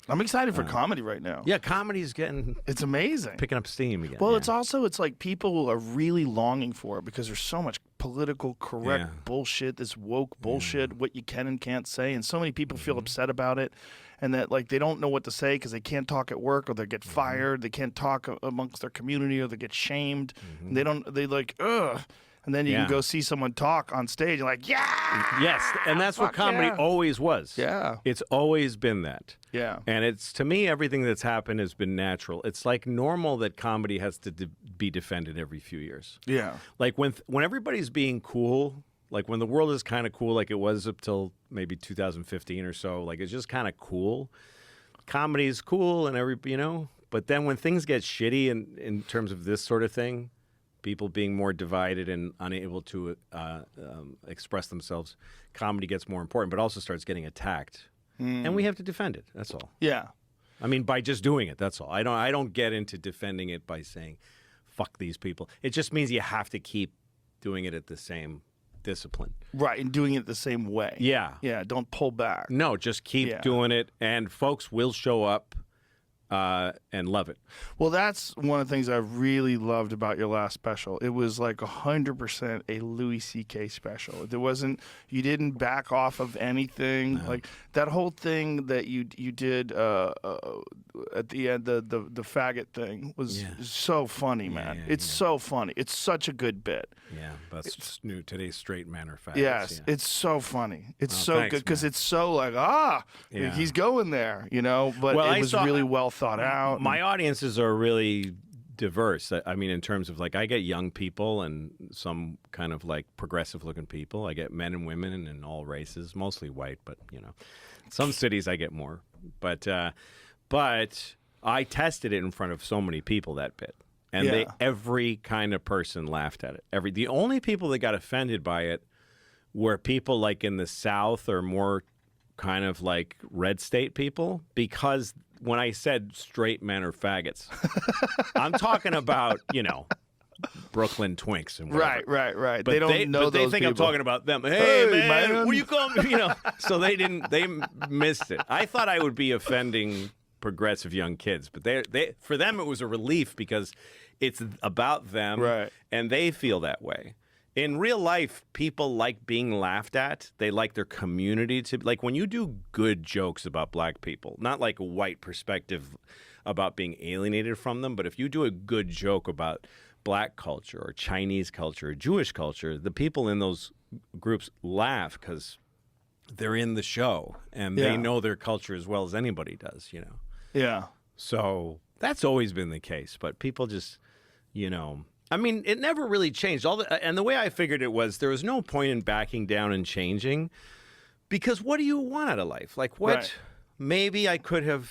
I'm excited for comedy right now. Yeah, comedy's It's amazing. picking up steam again. Well, yeah. it's like people are really longing for it because there's so much political correct bullshit, this woke bullshit, what you can and can't say, and so many people feel upset about it, and that like they don't know what to say because they can't talk at work or they get fired, they can't talk amongst their community or they get shamed. And they like ugh. And then you can go see someone talk on stage and like, yeah! Yes, and that's what comedy always was. Yeah. It's always been that. Yeah. And it's, to me, everything that's happened has been natural. It's like normal that comedy has to be defended every few years. Yeah. Like when everybody's being cool, like when the world is kind of cool like it was up till maybe 2015 or so, like it's just kind of cool. Comedy is cool and but then when things get shitty in terms of this sort of thing, people being more divided and unable to express themselves, comedy gets more important, but also starts getting attacked. And we have to defend it. That's all. Yeah. I mean, by just doing it, that's all. I don't get into defending it by saying, fuck these people. It just means you have to keep doing it at the same discipline. Right, and doing it the same way. Yeah. Yeah, don't pull back. No, just keep doing it, and folks will show up and love it. Well, that's one of the things I really loved about your last special. It was like 100% a Louis C.K. special. There wasn't, you didn't back off of anything. No. Like that whole thing that you did at the end, the faggot thing was so funny, man. It's so funny. It's such a good bit. Yeah, that's new. Today's straight men are faggots. Yes, it's so funny. It's so thanks, good because man. it's so like he's going there, but it was really well thought out. My audiences are really diverse. I mean, in terms of like, I get young people and some kind of like progressive looking people. I get men and women and all races, mostly white, but some cities I get more. But I tested it in front of so many people, that bit. And every kind of person laughed at it. The only people that got offended by it were people like in the South or more kind of like red state people, because when I said straight men are faggots, I'm talking about, Brooklyn twinks and whatever. Right. But they don't know but they those think people. I'm talking about them. Hey, man, what do you call me? So they missed it. I thought I would be offending progressive young kids, but for them it was a relief because it's about them, right? And they feel that way. In real life, people like being laughed at. They like their community to like when you do good jokes about black people, not like a white perspective about being alienated from them, but if you do a good joke about black culture or Chinese culture or Jewish culture, the people in those groups laugh because they're in the show and they know their culture as well as anybody does, Yeah. So that's always been the case, but people just, I mean, it never really changed. And the way I figured it was there was no point in backing down and changing because what do you want out of life? Like what? Right. Maybe I could have,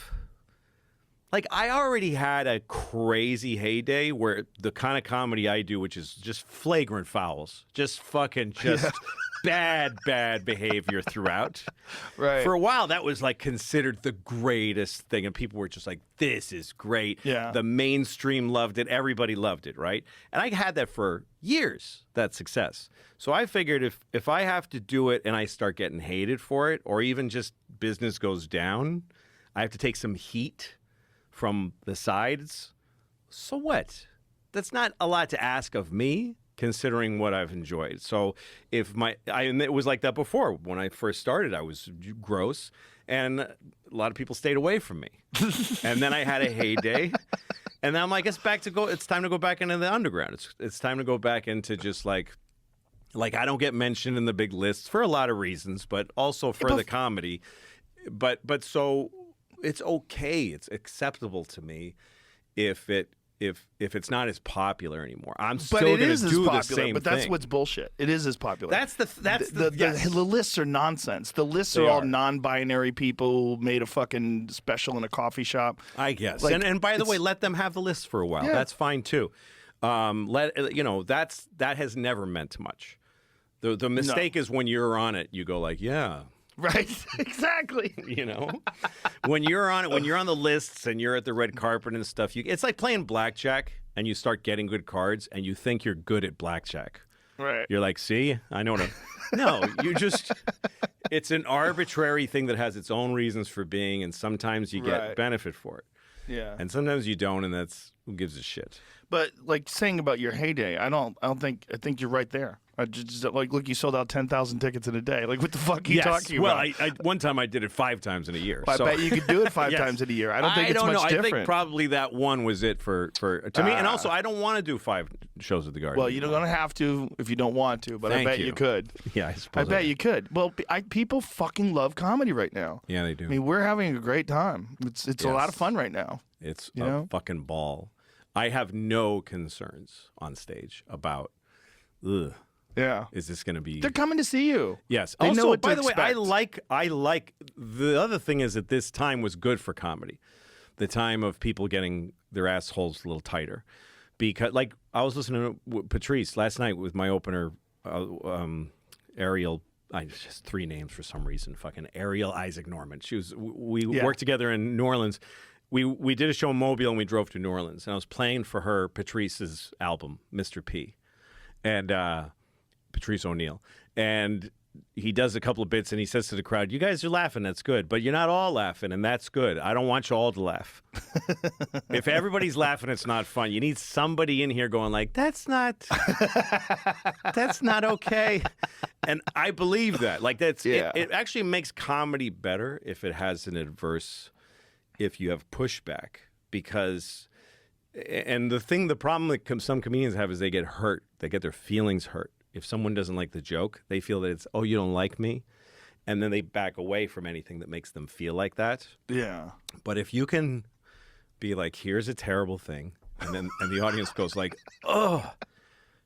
like I already had a crazy heyday where the kind of comedy I do, which is just flagrant fouls, just fucking bad behavior throughout. Right. For a while, that was like considered the greatest thing, and people were just like, "This is great." Yeah. The mainstream loved it. Everybody loved it, right? And I had that for years. That success. So I figured if I have to do it and I start getting hated for it, or even just business goes down, I have to take some heat from the sides. So what? That's not a lot to ask of me, considering what I've enjoyed. So and it was like that before. When I first started, I was gross, and a lot of people stayed away from me. And then I had a heyday, and then I'm like, it's time to go back into the underground. It's time to go back into just like I don't get mentioned in the big lists for a lot of reasons, but also for the comedy. But so it's okay. It's acceptable to me if it's not as popular anymore. I'm still going to do the same but that's thing. what's bullshit. It is as popular. The lists are nonsense. The lists are all non-binary people who made a fucking special in a coffee shop. I guess. Like, and by the way, let them have the list for a while. Yeah. That's fine too. That has never meant much. The mistake is when you're on it, you go like, yeah. Right, exactly. When you're on it, when you're on the lists and you're at the red carpet and stuff, it's like playing blackjack and you start getting good cards and you think you're good at blackjack. Right. You're like, see, I know what no, you just, it's an arbitrary thing that has its own reasons for being, and sometimes you get Right. benefit for it. Yeah. And sometimes you don't, and that's who gives a shit. But like saying about your heyday, I think you're right there. I just like, look, you sold out 10,000 tickets in a day. Like, what the fuck are you talking well, about? I one time I did it 5 times in a year. I so. bet you could do it 5 Yes. times in a year. I don't think it's know. much different. I think probably that one was it for to me. And also, I don't want to do 5 shows at the Garden. Well, you don't have to if you don't want to, but Thank I bet you. you could. Yeah, I suppose. I bet you could. Well, people fucking love comedy right now. Yeah, they do. I mean, we're having a great time. It's a lot of fun right now. It's You a know? fucking ball. I have no concerns on stage about, Yeah. is this going to be? They're coming to see you. Yes. They Also, know what to by the way, I expect. like. The other thing is that this time was good for comedy, the time of people getting their assholes a little tighter, because like I was listening to Patrice last night with my opener, Ariel. I just 3 names for some reason. Fucking Ariel Isaac Norman. We worked together in New Orleans. We did a show in Mobile and we drove to New Orleans, and I was playing for her Patrice's album, Mr. P, and Patrice O'Neill, and he does a couple of bits and he says to the crowd, "You guys are laughing, that's good, but you're not all laughing, and that's good. I don't want you all to laugh. If everybody's laughing, it's not fun. You need somebody in here going like, that's not okay." And I believe that. Like it actually makes comedy better if it has an adverse. If you have pushback, because, and the problem that some comedians have is they get hurt. They get their feelings hurt. If someone doesn't like the joke, they feel that it's, oh, you don't like me. And then they back away from anything that makes them feel like that. Yeah. But if you can be like, here's a terrible thing, and the audience goes like, oh,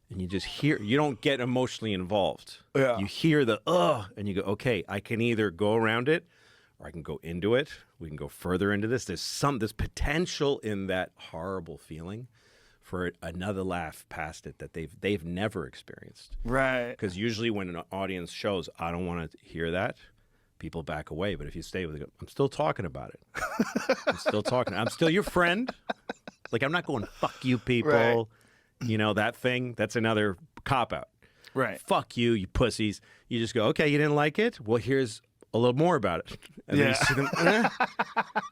and you just hear, you don't get emotionally involved. Yeah. You hear the, and you go, okay, I can either go around it, or I can go into it. We can go further into this. There's potential in that horrible feeling for another laugh past it that they've never experienced. Right. Because usually when an audience shows, I don't want to hear that, people back away. But if you stay with it, I'm still talking about it. I'm still talking. I'm still your friend. Like, I'm not going, fuck you people. Right. You know, that thing, that's another cop-out. Right. Fuck you, you pussies. You just go, okay, you didn't like it? Well, here's a little more about it. And then you see them,